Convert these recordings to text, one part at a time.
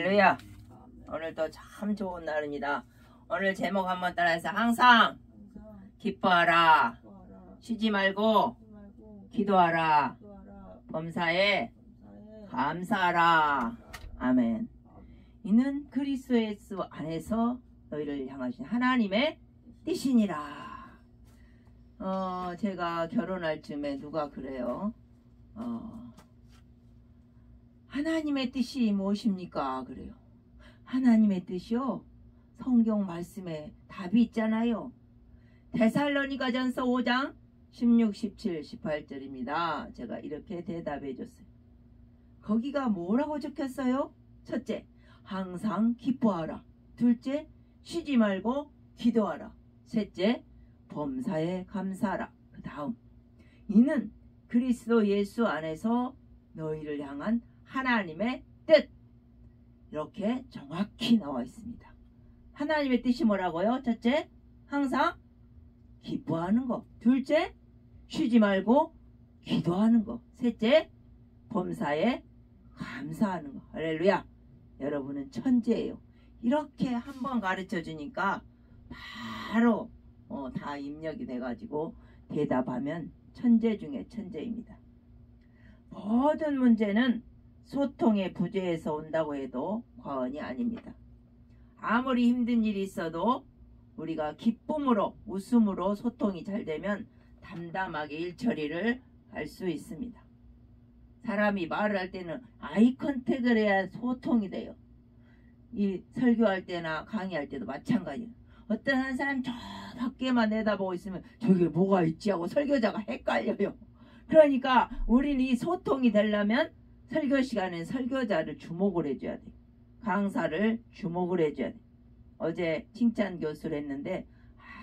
할렐루야. 오늘도 참 좋은 날입니다. 오늘 제목 한번 따라해서 항상 기뻐하라, 쉬지 말고 기도하라, 범사에 감사하라. 아멘. 이는 그리스도 예수 안에서 너희를 향하신 하나님의 뜻이니라. 제가 결혼할 쯤에 누가 그래요. 하나님의 뜻이 무엇입니까? 그래요. 하나님의 뜻이요. 성경 말씀에 답이 있잖아요. 데살로니가전서 5장 16, 17, 18절입니다. 제가 이렇게 대답해 줬어요. 거기가 뭐라고 적혔어요? 첫째, 항상 기뻐하라. 둘째, 쉬지 말고 기도하라. 셋째, 범사에 감사하라. 그 다음, 이는 그리스도 예수 안에서 너희를 향한 하나님의 뜻. 이렇게 정확히 나와 있습니다. 하나님의 뜻이 뭐라고요? 첫째, 항상 기뻐하는 거. 둘째, 쉬지 말고 기도하는 거. 셋째, 범사에 감사하는 거. 할렐루야. 여러분은 천재예요. 이렇게 한번 가르쳐 주니까 바로 다 입력이 돼가지고 대답하면 천재 중에 천재입니다. 모든 문제는 소통의 부재에서 온다고 해도 과언이 아닙니다. 아무리 힘든 일이 있어도 우리가 기쁨으로 웃음으로 소통이 잘 되면 담담하게 일처리를 할 수 있습니다. 사람이 말을 할 때는 아이 컨택을 해야 소통이 돼요. 이 설교할 때나 강의할 때도 마찬가지예요. 어떤 한 사람 저 밖에만 내다보고 있으면 저게 뭐가 있지 하고 설교자가 헷갈려요. 그러니까 우리는 이 소통이 되려면 설교 시간엔 설교자를 주목을 해줘야 돼. 강사를 주목을 해줘야 돼. 어제 칭찬 교수를 했는데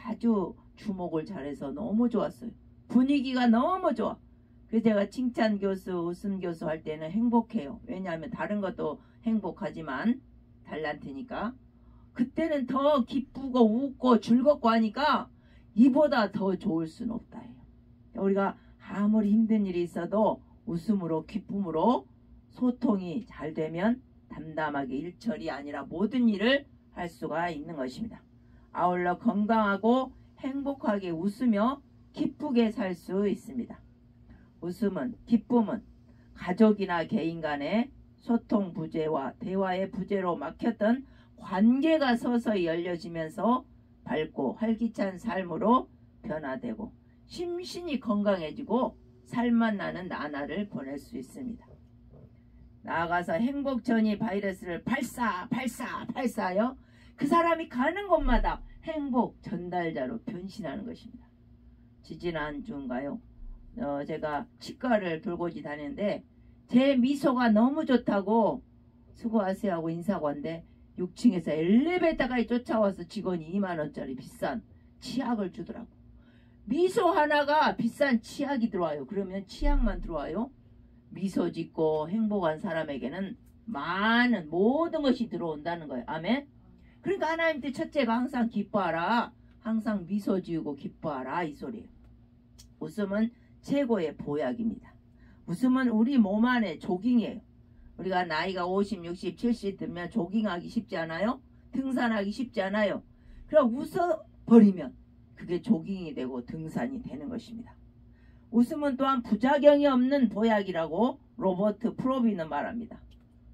아주 주목을 잘해서 너무 좋았어요. 분위기가 너무 좋아. 그래서 제가 칭찬 교수, 웃음 교수 할 때는 행복해요. 왜냐하면 다른 것도 행복하지만 달란트니까. 그때는 더 기쁘고 웃고 즐겁고 하니까 이보다 더 좋을 수는 없다 해요. 우리가 아무리 힘든 일이 있어도 웃음으로 기쁨으로 소통이 잘 되면 담담하게 일처리 아니라 모든 일을 할 수가 있는 것입니다. 아울러 건강하고 행복하게 웃으며 기쁘게 살 수 있습니다. 웃음은, 기쁨은 가족이나 개인 간의 소통 부재와 대화의 부재로 막혔던 관계가 서서히 열려지면서 밝고 활기찬 삶으로 변화되고 심신이 건강해지고 살맛 나는 나날을 보낼 수 있습니다. 나아가서 행복 전이 바이러스를 발사하여 그 사람이 가는 곳마다 행복 전달자로 변신하는 것입니다. 지지난주인가요? 제가 치과를 돌고지 다니는데 제 미소가 너무 좋다고 수고하세요 하고 인사하고 왔는데 6층에서 엘리베이터까지 쫓아와서 직원이 2만원짜리 비싼 치약을 주더라고. 미소 하나가 비싼 치약이 들어와요. 그러면 치약만 들어와요? 미소 짓고 행복한 사람에게는 많은 모든 것이 들어온다는 거예요. 아멘. 그러니까 하나님 뜻 첫째가 항상 기뻐하라. 항상 미소 지으고 기뻐하라 이 소리예요. 웃음은 최고의 보약입니다. 웃음은 우리 몸 안에 조깅이에요. 우리가 나이가 50, 60, 70 되면 조깅하기 쉽지 않아요? 등산하기 쉽지 않아요? 그럼 웃어버리면 그게 조깅이 되고 등산이 되는 것입니다. 웃음은 또한 부작용이 없는 보약이라고 로버트 프로비는 말합니다.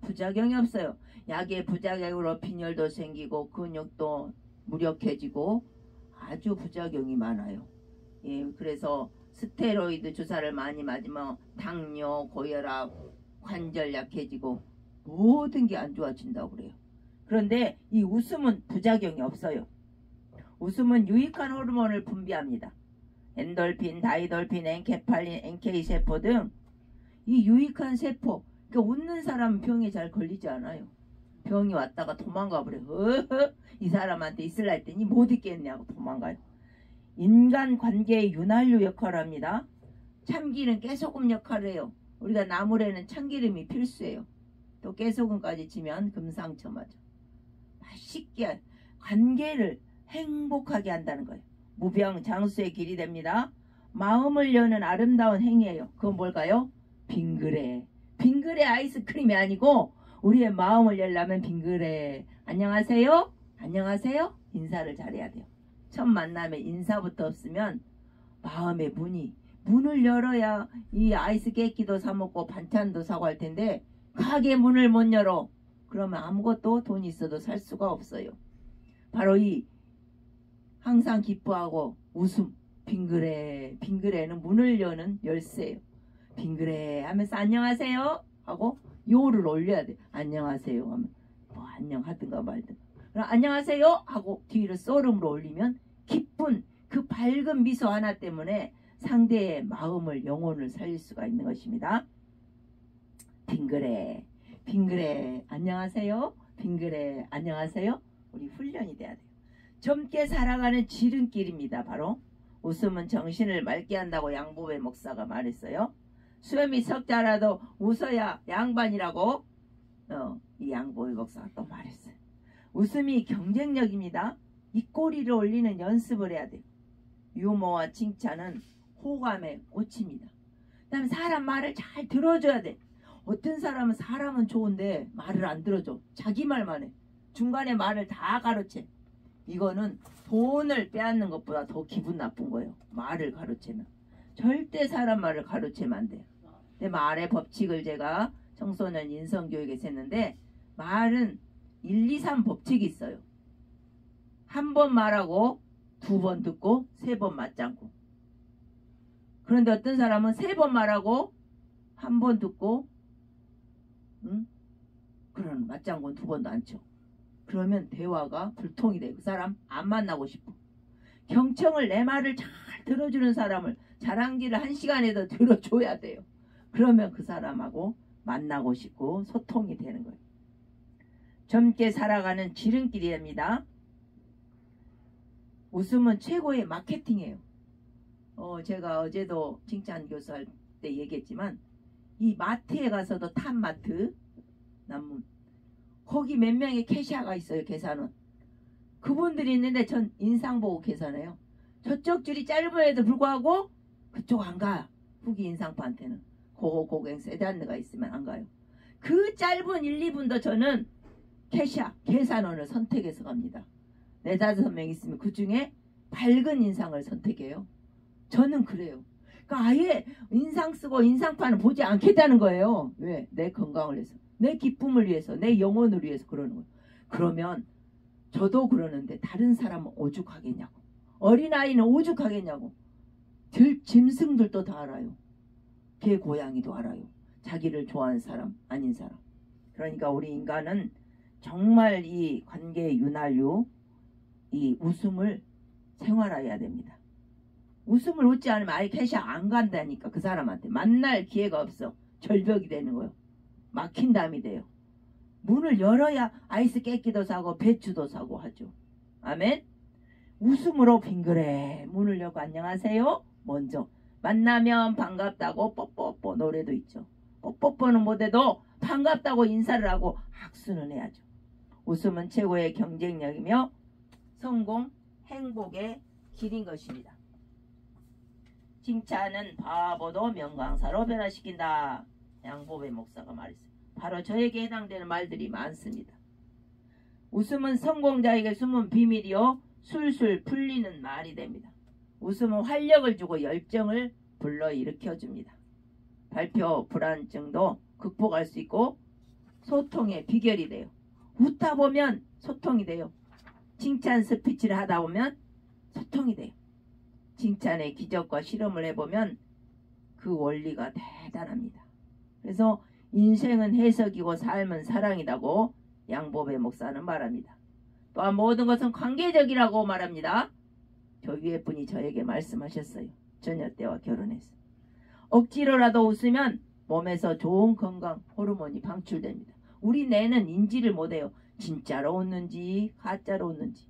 부작용이 없어요. 약의 부작용으로 빈혈도 생기고 근육도 무력해지고 아주 부작용이 많아요. 예, 그래서 스테로이드 주사를 많이 맞으면 당뇨, 고혈압, 관절 약해지고 모든 게 안 좋아진다고 그래요. 그런데 이 웃음은 부작용이 없어요. 웃음은 유익한 호르몬을 분비합니다. 엔돌핀, 다이돌핀, 엔케팔린, NK세포 등 이 유익한 세포. 그러니까 웃는 사람은 병에 잘 걸리지 않아요. 병이 왔다가 도망가 버려요. 이 사람한테 있을라 했더니 못 있겠냐고 도망가요. 인간 관계의 윤활유 역할을 합니다. 참기름, 깨소금 역할을 해요. 우리가 나물에는 참기름이 필수예요. 또 깨소금까지 치면 금상첨화죠. 맛있게 관계를 행복하게 한다는 거예요. 무병장수의 길이 됩니다. 마음을 여는 아름다운 행위예요. 그건 뭘까요? 빙그레. 빙그레 아이스크림이 아니고 우리의 마음을 열려면 빙그레 안녕하세요? 안녕하세요? 인사를 잘해야 돼요. 첫 만남에 인사부터 없으면 마음의 문을 열어야 이 아이스 깨끼도 사 먹고 반찬도 사고 할 텐데 가게 문을 못 열어. 그러면 아무것도 돈 있어도 살 수가 없어요. 바로 이 항상 기뻐하고 웃음 빙그레는 문을 여는 열쇠예요. 빙그레 하면서 안녕하세요 하고 요를 올려야 돼. 안녕하세요 하면 뭐 안녕하든가 말든가. 그럼 안녕하세요 하고 뒤를 쏘름으로 올리면 기쁜 그 밝은 미소 하나 때문에 상대의 마음을 영혼을 살릴 수가 있는 것입니다. 빙그레 안녕하세요. 빙그레 안녕하세요. 우리 훈련이 돼야 돼요. 젊게 살아가는 지름길입니다. 바로 웃음은 정신을 맑게 한다고 양보배 목사가 말했어요. 수염이 석자라도 웃어야 양반이라고 이 양보배 목사가 또 말했어요. 웃음이 경쟁력입니다. 이 꼬리를 올리는 연습을 해야 돼요. 유머와 칭찬은 호감의 꽃입니다. 그 다음에 사람 말을 잘 들어줘야 돼. 어떤 사람은 좋은데 말을 안 들어줘. 자기 말만 해. 중간에 말을 다 가로채. 이거는 돈을 빼앗는 것보다 더 기분 나쁜 거예요. 말을 가로채면. 절대 사람 말을 가로채면 안 돼요. 근데 말의 법칙을 제가 청소년 인성교육에서 했는데 말은 1, 2, 3 법칙이 있어요. 한 번 말하고 2번 듣고 3번 맞장구. 그런데 어떤 사람은 3번 말하고 1번 듣고 그런 맞장구는 2번도 안 쳐. 그러면 대화가 불통이 돼. 그 사람 안 만나고 싶어. 경청을 내 말을 잘 들어주는 사람을 자랑질을 1시간에도 들어줘야 돼요. 그러면 그 사람하고 만나고 싶고 소통이 되는 거예요. 젊게 살아가는 지름길입니다. 웃음은 최고의 마케팅이에요. 제가 어제도 칭찬 교수할 때 얘기했지만 이 마트에 가서도 탑마트 남문 거기 몇 명의 캐시아가 있어요. 계산은 그분들이 있는데 전 인상 보고 계산해요. 저쪽 줄이 짧음에도 불구하고 그쪽 안 가. 후기 인상파한테는 고고행 세단느가 있으면 안 가요. 그 짧은 1, 2분도 저는 캐시아 계산원을 선택해서 갑니다. 4-5명 있으면 그 중에 밝은 인상을 선택해요. 저는 그래요. 그러니까 아예 인상 쓰고 인상파는 보지 않겠다는 거예요. 왜? 내 건강을 위해서, 내 기쁨을 위해서, 내 영혼을 위해서 그러는 거예요. 그러면 저도 그러는데 다른 사람은 오죽하겠냐고. 어린아이는 오죽하겠냐고. 짐승들도 다 알아요. 개 고양이도 알아요. 자기를 좋아하는 사람 아닌 사람. 그러니까 우리 인간은 정말 이 관계의 윤활유 이 웃음을 생활해야 됩니다. 웃음을 웃지 않으면 아예 캐시 안 간다니까. 그 사람한테 만날 기회가 없어. 절벽이 되는 거예요. 막힌 담이 돼요. 문을 열어야 아이스 깨끼도 사고 배추도 사고 하죠. 아멘. 웃음으로 빙그레 문을 열고 안녕하세요. 먼저 만나면 반갑다고 뽀뽀뽀 노래도 있죠. 뽀뽀뽀는 못해도 반갑다고 인사를 하고 악수는 해야죠. 웃음은 최고의 경쟁력이며 성공, 행복의 길인 것입니다. 칭찬은 바보도 명강사로 변화시킨다. 양보배 목사가 말했어요. 바로 저에게 해당되는 말들이 많습니다. 웃음은 성공자에게 숨은 비밀이요 술술 풀리는 말이 됩니다. 웃음은 활력을 주고 열정을 불러일으켜줍니다. 발표 불안증도 극복할 수 있고 소통의 비결이 돼요. 웃다 보면 소통이 돼요. 칭찬 스피치를 하다 보면 소통이 돼요. 칭찬의 기적과 실험을 해보면 그 원리가 대단합니다. 그래서 인생은 해석이고 삶은 사랑이라고 양보배 목사는 말합니다. 또한 모든 것은 관계적이라고 말합니다. 저 위에 분이 저에게 말씀하셨어요. 처녀 때와 결혼해서. 억지로라도 웃으면 몸에서 좋은 건강 호르몬이 방출됩니다. 우리 뇌는 인지를 못해요. 진짜로 웃는지 가짜로 웃는지.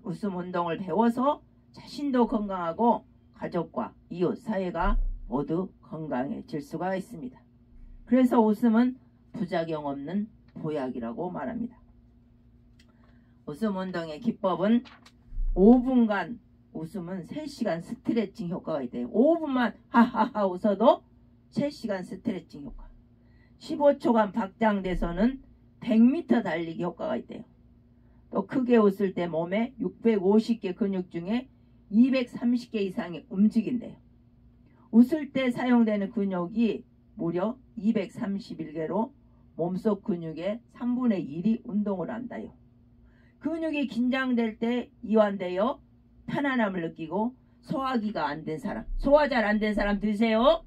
웃음 운동을 배워서 자신도 건강하고 가족과 이웃 사회가 모두 건강해질 수가 있습니다. 그래서 웃음은 부작용 없는 보약이라고 말합니다. 웃음 운동의 기법은 5분간 웃으면 3시간 스트레칭 효과가 있대요. 5분만 하하하 웃어도 3시간 스트레칭 효과. 15초간 박장돼서는 100m 달리기 효과가 있대요. 또 크게 웃을 때 몸에 650개 근육 중에 230개 이상이 움직인대요. 웃을 때 사용되는 근육이 무려 231개로 몸속 근육의 3분의 1이 운동을 한다요. 근육이 긴장될 때 이완되어 편안함을 느끼고 소화기가 안 된 사람, 소화 잘 안 된 사람 드세요.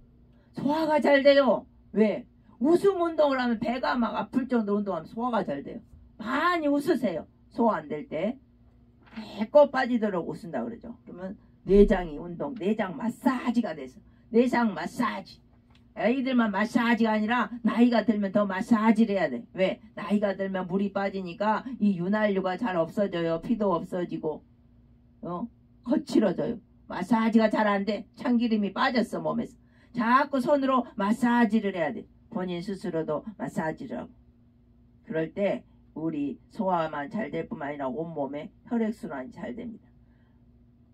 소화가 잘 돼요. 왜? 웃음 운동을 하면 배가 막 아플 정도 운동하면 소화가 잘 돼요. 많이 웃으세요. 소화 안 될 때. 배꼽 빠지도록 웃은다 그러죠. 그러면 내장이 운동, 내장 마사지가 돼서 내장 마사지. 애들만 마사지가 아니라 나이가 들면 더 마사지를 해야 돼. 왜? 나이가 들면 물이 빠지니까 이 윤활유가 잘 없어져요. 피도 없어지고 거칠어져요. 마사지가 잘 안 돼. 참기름이 빠졌어 몸에서. 자꾸 손으로 마사지를 해야 돼. 본인 스스로도 마사지를 하고. 그럴 때 우리 소화만 잘 될 뿐만 아니라 온몸에 혈액순환이 잘 됩니다.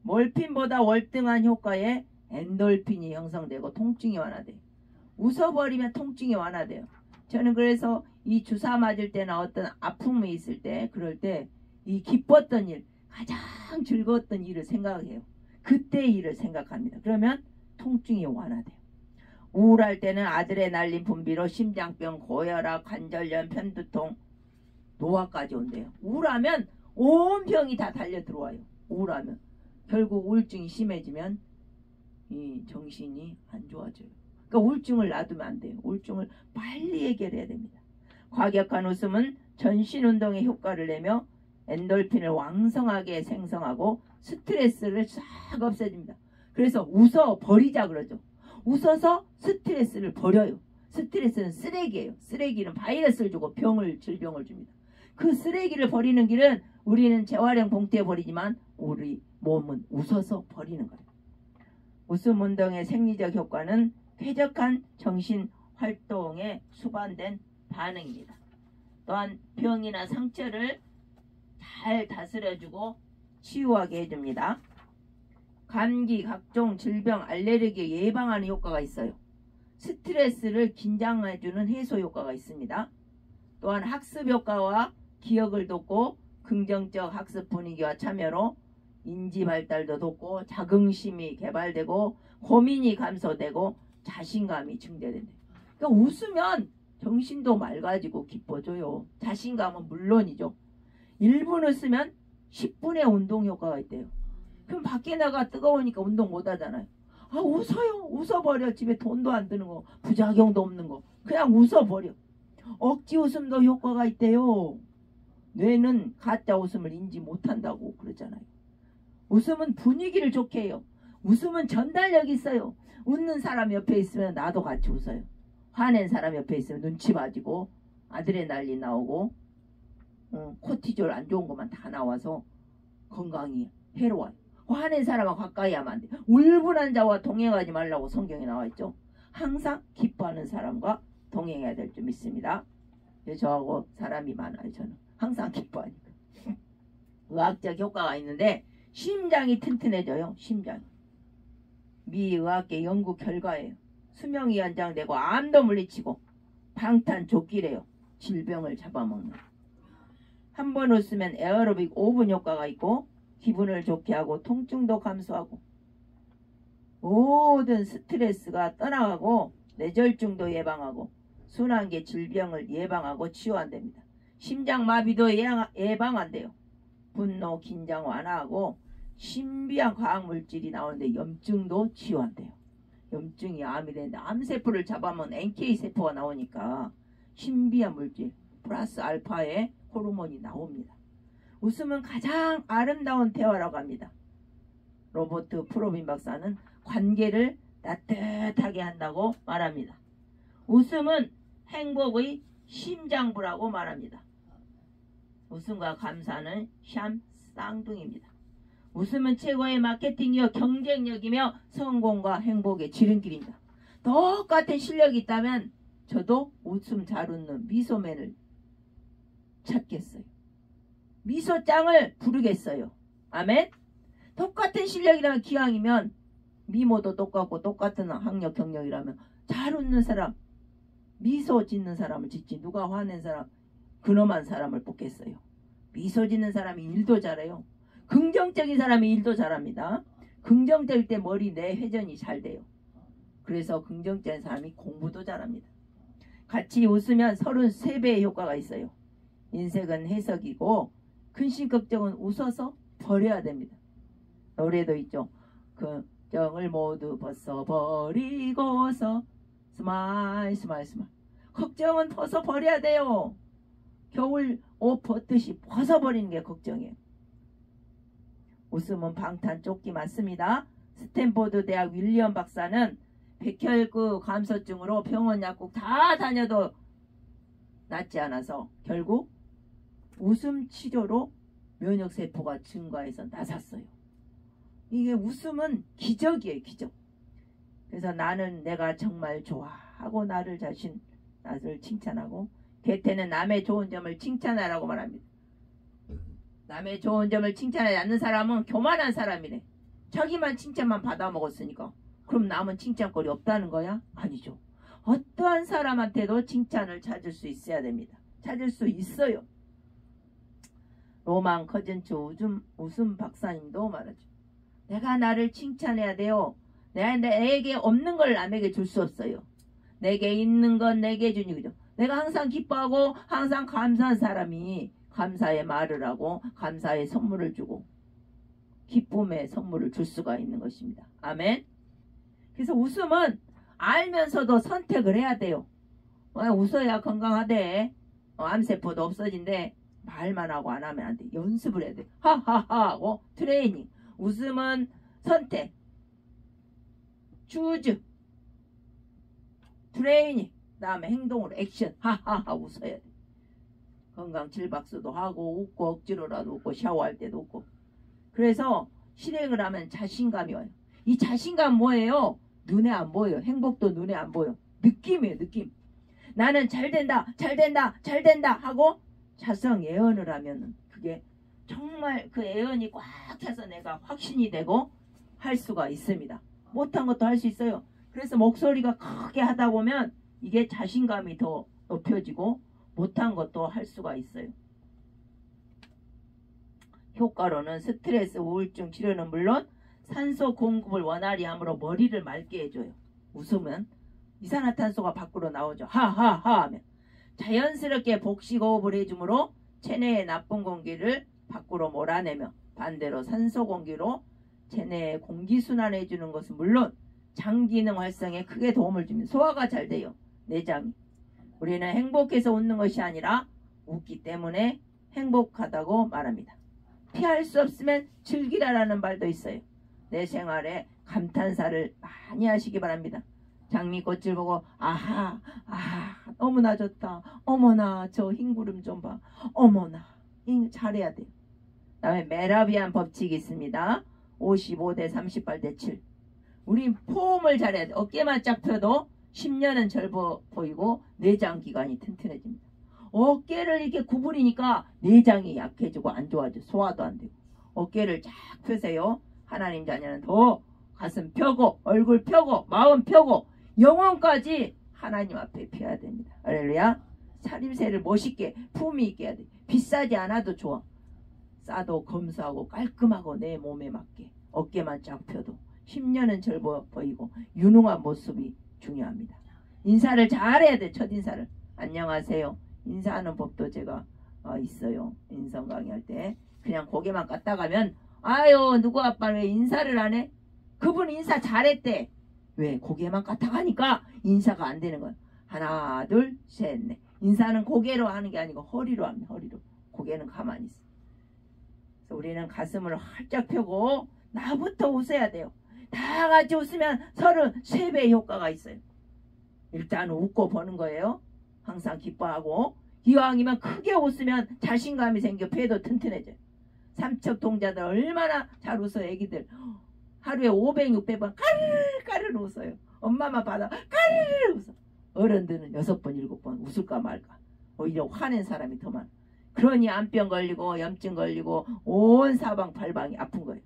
몰핀보다 월등한 효과에 엔돌핀이 형성되고 통증이 완화돼요. 웃어버리면 통증이 완화돼요. 저는 그래서 이 주사 맞을 때나 어떤 아픔이 있을 때 그럴 때 이 기뻤던 일, 가장 즐거웠던 일을 생각해요. 그때의 일을 생각합니다. 그러면 통증이 완화돼요. 우울할 때는 아드레날린 분비로 심장병, 고혈압, 관절염, 편두통, 노화까지 온대요. 우울하면 온 병이 다 달려 들어와요. 우울하면. 결국 우울증이 심해지면 이 정신이 안 좋아져요. 그러니까 우울증을 놔두면 안 돼요. 우울증을 빨리 해결해야 됩니다. 과격한 웃음은 전신운동에 효과를 내며 엔돌핀을 왕성하게 생성하고 스트레스를 싹 없애줍니다. 그래서 웃어 버리자 그러죠. 웃어서 스트레스를 버려요. 스트레스는 쓰레기예요. 쓰레기는 바이러스를 주고 질병을 줍니다. 그 쓰레기를 버리는 길은 우리는 재활용 봉투에 버리지만 우리 몸은 웃어서 버리는 거예요. 웃음 운동의 생리적 효과는 쾌적한 정신 활동에 수반된 반응입니다. 또한 병이나 상처를 잘 다스려주고 치유하게 해줍니다. 감기, 각종 질병, 알레르기 예방하는 효과가 있어요. 스트레스를 긴장해주는 해소 효과가 있습니다. 또한 학습 효과와 기억을 돕고 긍정적 학습 분위기와 참여로 인지 발달도 돕고 자긍심이 개발되고 고민이 감소되고 자신감이 증대된다. 그러니까 웃으면 정신도 맑아지고 기뻐져요. 자신감은 물론이죠. 1분 웃으면 10분의 운동 효과가 있대요. 그럼 밖에 나가 뜨거우니까 운동 못 하잖아요. 아 웃어요. 웃어버려. 집에 돈도 안 드는 거 부작용도 없는 거 그냥 웃어버려. 억지 웃음도 효과가 있대요. 뇌는 가짜 웃음을 인지 못한다고 그러잖아요. 웃음은 분위기를 좋게 해요. 웃음은 전달력이 있어요. 웃는 사람 옆에 있으면 나도 같이 웃어요. 화낸 사람 옆에 있으면 눈치 봐지고 아드레날린 나오고 코티졸 안 좋은 것만 다 나와서 건강이 해로워요. 화낸 사람하고 가까이 하면 안 돼. 울분한 자와 동행하지 말라고 성경에 나와 있죠. 항상 기뻐하는 사람과 동행해야 될 줄 믿습니다. 저하고 사람이 많아요. 저는 항상 기뻐하니까. 의학적 효과가 있는데 심장이 튼튼해져요. 심장이. 미 의학계 연구 결과예요. 수명이 연장되고 암도 물리치고 방탄조끼래요. 질병을 잡아먹는. 한 번 웃으면 에어로빅 5분 효과가 있고 기분을 좋게 하고 통증도 감소하고 모든 스트레스가 떠나가고 뇌졸중도 예방하고 순환계 질병을 예방하고 치유한답니다. 심장마비도 예방한대요. 분노, 긴장 완화하고 신비한 과학물질이 나오는데 염증도 치유한대요. 염증이 암이 되는데 암세포를 잡아먹은 NK세포가 나오니까 신비한 물질 플러스 알파의 호르몬이 나옵니다. 웃음은 가장 아름다운 대화라고 합니다. 로버트 프로빈 박사는 관계를 따뜻하게 한다고 말합니다. 웃음은 행복의 심장부라고 말합니다. 웃음과 감사는 샴 쌍둥이입니다. 웃음은 최고의 마케팅이요 경쟁력이며 성공과 행복의 지름길입니다. 똑같은 실력이 있다면 저도 웃음 잘 웃는 미소맨을 찾겠어요. 미소짱을 부르겠어요. 아멘. 똑같은 실력이라면 기왕이면 미모도 똑같고 똑같은 학력 경력이라면 잘 웃는 사람 미소 짓는 사람을 짓지 누가 화낸 사람 근엄한 사람을 뽑겠어요. 미소 짓는 사람이 일도 잘해요. 긍정적인 사람이 일도 잘합니다. 긍정적일 때 머리 내 회전이 잘 돼요. 그래서 긍정적인 사람이 공부도 잘합니다. 같이 웃으면 33배의 효과가 있어요. 인생은 해석이고 근심 걱정은 웃어서 버려야 됩니다. 노래도 있죠. 걱정을 모두 벗어버리고서 스마일 스마일 스마일. 걱정은 벗어버려야 돼요. 겨울 옷 벗듯이 벗어버리는 게 걱정이에요. 웃음은 방탄 조끼 맞습니다. 스탠포드 대학 윌리엄 박사는 백혈구 감소증으로 병원 약국 다 다녀도 낫지 않아서 결국 웃음 치료로 면역세포가 증가해서 나섰어요. 이게 웃음은 기적이에요. 기적. 그래서 나는 내가 정말 좋아 하고 나를 칭찬하고 괴테는 남의 좋은 점을 칭찬하라고 말합니다. 남의 좋은 점을 칭찬하지 않는 사람은 교만한 사람이래. 자기만 칭찬만 받아먹었으니까 그럼 남은 칭찬거리 없다는 거야? 아니죠. 어떠한 사람한테도 칭찬을 찾을 수 있어야 됩니다. 찾을 수 있어요. 로만 커즌츠 웃음 박사님도 말하죠. 내가 나를 칭찬해야 돼요. 내게 없는 걸 남에게 줄 수 없어요. 내게 있는 건 내게 주니 그죠. 내가 항상 기뻐하고 항상 감사한 사람이 감사의 말을 하고 감사의 선물을 주고 기쁨의 선물을 줄 수가 있는 것입니다. 아멘. 그래서 웃음은 알면서도 선택을 해야 돼요. 웃어야 건강하대. 암세포도 없어진대. 말만 하고 안 하면 안 돼. 연습을 해야 돼. 하하하 하고 트레이닝. 웃음은 선택. 주즈. 트레이닝. 다음에 행동으로 액션. 하하하 웃어야 돼. 건강 칠박수도 하고 웃고 억지로라도 웃고 샤워할 때도 웃고. 그래서 실행을 하면 자신감이 와요. 이 자신감 뭐예요? 눈에 안 보여요. 행복도 눈에 안 보여. 느낌이에요. 느낌. 나는 잘된다 잘된다 잘된다 하고 자성 예언을 하면 그게 정말 그 예언이 꽉 차서 내가 확신이 되고 할 수가 있습니다. 못한 것도 할 수 있어요. 그래서 목소리가 크게 하다 보면 이게 자신감이 더 높여지고 못한 것도 할 수가 있어요. 효과로는 스트레스 우울증 치료는 물론 산소 공급을 원활히 함으로 머리를 맑게 해줘요. 웃으면 이산화탄소가 밖으로 나오죠. 하하하 하면 자연스럽게 복식호흡을 해주므로 체내의 나쁜 공기를 밖으로 몰아내며 반대로 산소 공기로 체내에 공기순환을 해주는 것은 물론 장 기능 활성에 크게 도움을 줍니다. 소화가 잘 돼요. 내장이. 우리는 행복해서 웃는 것이 아니라 웃기 때문에 행복하다고 말합니다. 피할 수 없으면 즐기라라는 말도 있어요. 내 생활에 감탄사를 많이 하시기 바랍니다. 장미꽃을 보고 아하 너무나 좋다. 어머나 저 흰구름 좀 봐. 어머나 잘해야 돼요. 다음에 메라비안 법칙이 있습니다. 55대 38대 7. 우린 포옹을 잘해야 돼. 어깨만 쫙 펴도 10년은 젊어 보이고 내장기관이 튼튼해집니다. 어깨를 이렇게 구부리니까 내장이 약해지고 안 좋아져. 소화도 안 되고. 어깨를 쫙 펴세요. 하나님 자녀는 더 가슴 펴고 얼굴 펴고 마음 펴고 영혼까지 하나님 앞에 펴야 됩니다. 할렐루야. 차림새를 멋있게 품위 있게 해야 돼. 비싸지 않아도 좋아. 싸도 검소하고 깔끔하고 내 몸에 맞게 어깨만 쫙 펴도 10년은 젊어 보이고 유능한 모습이 중요합니다. 인사를 잘해야 돼. 첫인사를. 안녕하세요. 인사하는 법도 제가 있어요. 인성 강의할 때 그냥 고개만 까딱하면 아유 누구 아빠 왜 인사를 안 해? 그분 인사 잘했대. 왜? 고개만 까딱하니까 인사가 안 되는 거야. 하나 둘 셋 넷. 인사는 고개로 하는 게 아니고 허리로 합니다. 허리로. 고개는 가만히 있어. 그래서 우리는 가슴을 활짝 펴고 나부터 웃어야 돼요. 다 같이 웃으면 33배의 효과가 있어요. 일단 웃고 보는 거예요. 항상 기뻐하고 이왕이면 크게 웃으면 자신감이 생겨 폐도 튼튼해져요. 삼척동자들 얼마나 잘 웃어요. 애기들 하루에 500, 600번 까르르 웃어요. 엄마만 받아 까르르 웃어. 어른들은 6번, 7번 웃을까 말까. 오히려 화낸 사람이 더 많아. 그러니 암병 걸리고 염증 걸리고 온 사방팔방이 아픈 거예요.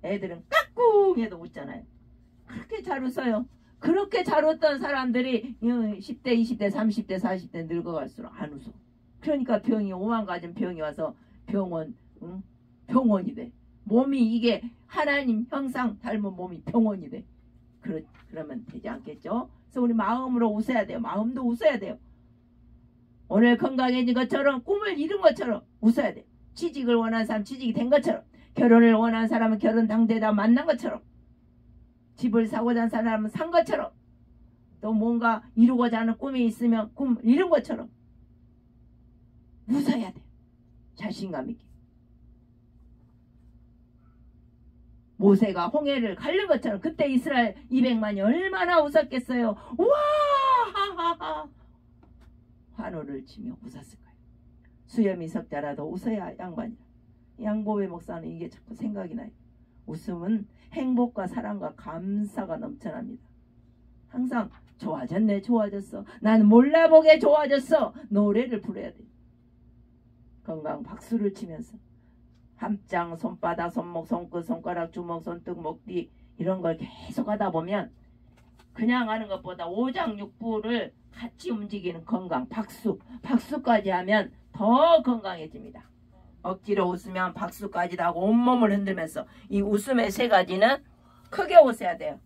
애들은 까꿍 해도 웃잖아요. 그렇게 잘 웃어요. 그렇게 잘 웃던 사람들이 10대, 20대, 30대, 40대 늙어갈수록 안 웃어. 그러니까 병이 오만 가지 병이 와서 병원이 돼. 몸이 이게 하나님 형상 닮은 몸이 병원이 돼. 그러면 되지 않겠죠? 그래서 우리 마음으로 웃어야 돼요. 마음도 웃어야 돼요. 오늘 건강해진 것처럼 꿈을 이룬 것처럼 웃어야 돼요. 취직을 원하는 사람 취직이 된 것처럼, 결혼을 원하는 사람은 결혼 당대다 만난 것처럼, 집을 사고자 하는 사람은 산 것처럼, 또 뭔가 이루고자 하는 꿈이 있으면 꿈 이룬 것처럼 웃어야 돼요. 자신감 있게. 모세가 홍해를 가른 것처럼 그때 이스라엘 200만이 얼마나 웃었겠어요. 우와 하하하 환호를 치며 웃었을 거예요. 수염이 석자라도 웃어야 양반이야. 양보배 목사는 이게 자꾸 생각이 나요. 웃음은 행복과 사랑과 감사가 넘쳐납니다. 항상 좋아졌네, 좋아졌어, 나는 몰라보게 좋아졌어, 노래를 부르야 돼. 건강 박수를 치면서 함장, 손바닥, 손목, 손끝, 손가락, 주먹, 손등, 목뒤 이런 걸 계속 하다 보면 그냥 하는 것보다 오장육부를 같이 움직이는 건강, 박수까지 하면 더 건강해집니다. 억지로 웃으면 박수까지도 하고 온몸을 흔들면서 이 웃음의 세 가지는 크게 웃어야 돼요.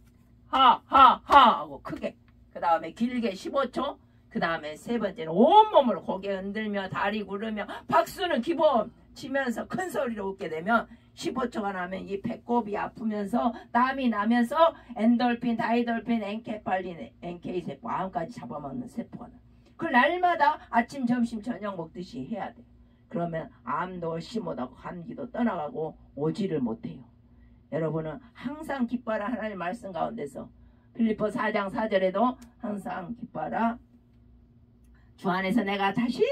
하하하 하고 크게. 그 다음에 길게 15초. 그 다음에 세 번째는 온몸을 고개 흔들며 다리 구르며 박수는 기본 치면서 큰 소리로 웃게 되면 15초가 나면 이 배꼽이 아프면서 땀이 나면서 엔돌핀, 다이돌핀, 엔케팔린, NK세포, 암까지 잡아먹는 세포가 나. 그 날마다 아침, 점심, 저녁 먹듯이 해야 돼. 그러면 암도 심하다고 감기도 떠나가고 오지를 못해요. 여러분은 항상 기뻐라. 하나님 말씀 가운데서 빌립보 4장 4절에도 항상 기뻐라. 주 안에서 내가 다시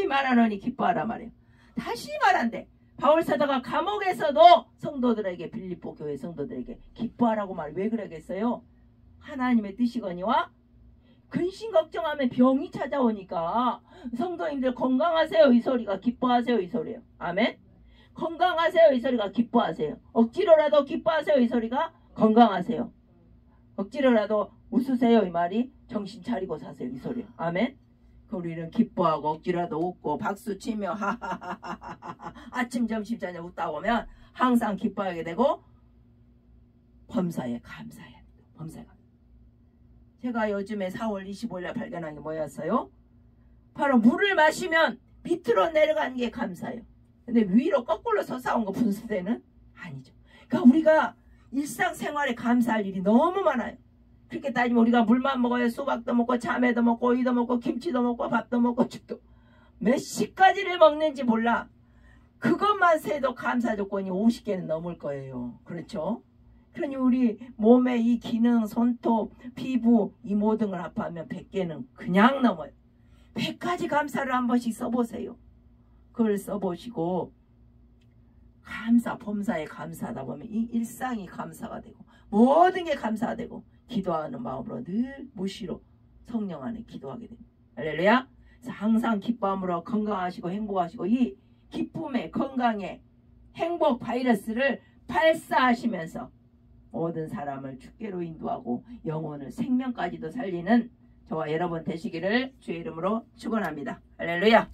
말하노니 기뻐하라 말이에요. 다시 말한대. 바울사도가 감옥에서도 성도들에게, 빌립보 교회 성도들에게 기뻐하라고 말. 왜 그러겠어요? 하나님의 뜻이거니와 근심 걱정하면 병이 찾아오니까 성도님들 건강하세요 이 소리가 기뻐하세요 이 소리예요. 아멘. 건강하세요 이 소리가 기뻐하세요. 억지로라도 기뻐하세요 이 소리가 건강하세요. 억지로라도 웃으세요 이 말이 정신 차리고 사세요 이 소리예요. 아멘. 우리는 기뻐하고 억지로라도 웃고 박수치며 하하하하하 아침 점심 저녁 웃다 보면 항상 기뻐하게 되고 범사에 감사해야 돼요. 범사에 감사. 제가 요즘에 4월 25일에 발견한 게 뭐였어요? 바로 물을 마시면 밑으로 내려가는 게 감사해요. 근데 위로 거꾸로 솟아온 거 분수대는 아니죠. 그러니까 우리가 일상생활에 감사할 일이 너무 많아요. 그렇게 따지면 우리가 물만 먹어요. 수박도 먹고 참외도 먹고 오이도 먹고 김치도 먹고 밥도 먹고 죽도 몇십 가지를 먹는지 몰라. 그것만 세도 감사 조건이 50개는 넘을 거예요. 그렇죠? 그러니 우리 몸의 이 기능, 손톱, 피부 이 모든 걸 합하면 100개는 그냥 넘어요. 100가지 감사를 한 번씩 써보세요. 그걸 써보시고 감사, 범사에 감사하다 보면 이 일상이 감사가 되고 모든 게 감사가 되고 기도하는 마음으로 늘 무시로 성령 안에 기도하게 됩니다. 할렐루야. 그래서 항상 기쁨으로 건강하시고 행복하시고 이 기쁨의 건강의 행복 바이러스를 발사하시면서 모든 사람을 주께로 인도하고 영혼을 생명까지도 살리는 저와 여러분 되시기를 주의 이름으로 축원합니다. 할렐루야.